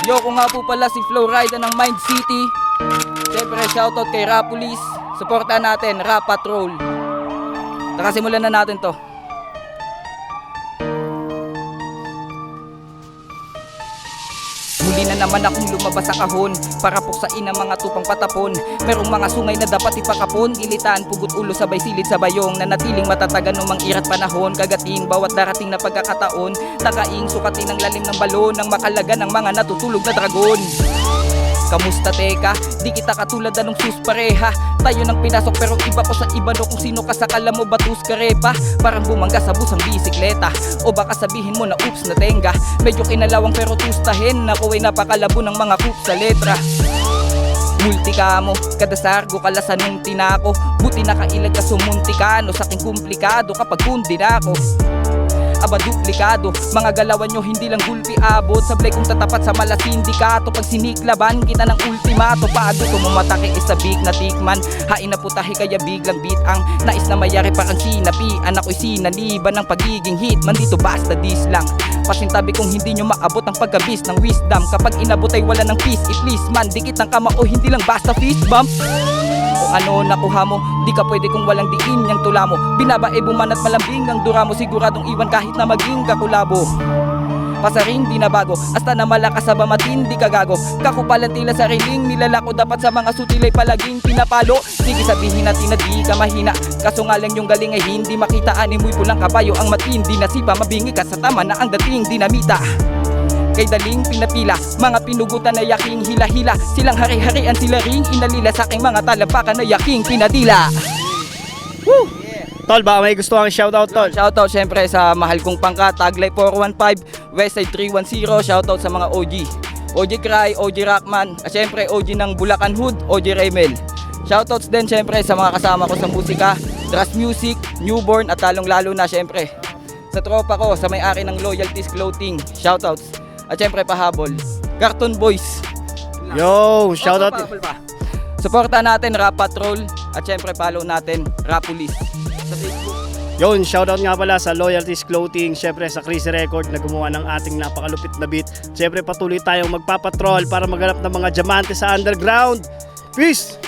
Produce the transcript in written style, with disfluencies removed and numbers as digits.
Yo, ko nga po pala si Flowrider ng Mind City. Siyempre, shoutout kay Rapulis. Suportahan natin, Rap Patrol. Simulan na natin to. Muli na naman akong lumabas sa kahon para puksain ang mga tupang patapon. Merong mga sungay na dapat ipakapon, gilitan, pugot ulo, sabay silid sa bayong, nanatiling matatagan ng mga irat panahon. Kagating bawat darating na pagkakataon, takaing sukatin ang lalim ng balon, ng makalaga ng mga natutulog na dragon. Kamusta teka? Di kita katulad anong sus pareha. Tayo nang pinasok pero iba ko sa iba no. Kung sino ka sa kala mo batus karepa, parang bumangga sa busang bisikleta. O baka sabihin mo na oops na tenga. Medyo kinalawang pero tustahin. Ako ay napakalabo ng mga cook sa letra. Multi ka mo, kada sargo kalasan nung tinako. Buti nakailag ka sumunti ka no. Saking komplikado kapag kundi na ako. Aba duplikado, mga galawan nyo hindi lang gulpi abot. Sablay kong tatapat sa mala sindikato. Pag siniklaban kita ng ultimato, paado tumamatake isabik na tikman. Hain na putahe kaya biglang beat ang nais na mayari parang sinapian. Ako'y sinaliban ng pagiging hitman, dito basta dis lang. Pasintabi kong hindi nyo maabot ang pagkabis ng wisdom. Kapag inabot ay wala ng peace, it least man. Dikit ng kamao, hindi lang basta fist bump. Kung ano nakuha mo, di ka pwede kung walang diin niyang tula mo. Binabae buman at malambing ang dura mo, siguradong iwan kahit na maging kakulabo. Pasaring di na bago, hasta na malakas sa matindi ka gago. Kakupalan tila sariling nilalako, dapat sa mga sutilay palaging pinapalo. Sige sabihin natin na di ka mahina, kaso nga lang yung galing ay hindi makita. Animoy pulang kabayo ang matindi na sipa, mabingi ka sa tama na ang dating dinamita. Kay daling pinapila, mga pinugutan na yaking hila-hila. Silang hari-harian sila ring inalila, sa aking mga talampakan na yaking pinadila. Woo! Tol, baka may gusto kang shoutout, Tol? Shoutout syempre sa mahal kong pangka, Taglay 415, Westside 310. Shoutout sa mga OG Cry, OG Rockman, at syempre OG ng Bulacan Hood, OG Raymel. Shoutouts din syempre sa mga kasama ko sa musika, Trust Music, Newborn, at talong lalo na syempre sa tropa ko, sa may-ari ng Loyalties Clothing. Shoutouts. At syempre pahabol, Cartoon Boys. Yo, shoutout. Suportahan natin Rap Patrol, at syempre follow natin Rapulis sa Facebook. Yon, shoutout nga pala sa Loyalties Clothing, syempre sa Crazy Record na gumawa ng ating napakalupit na beat. Syempre patuloy tayong magpapatrol para maghanap ng mga diamante sa underground. Peace!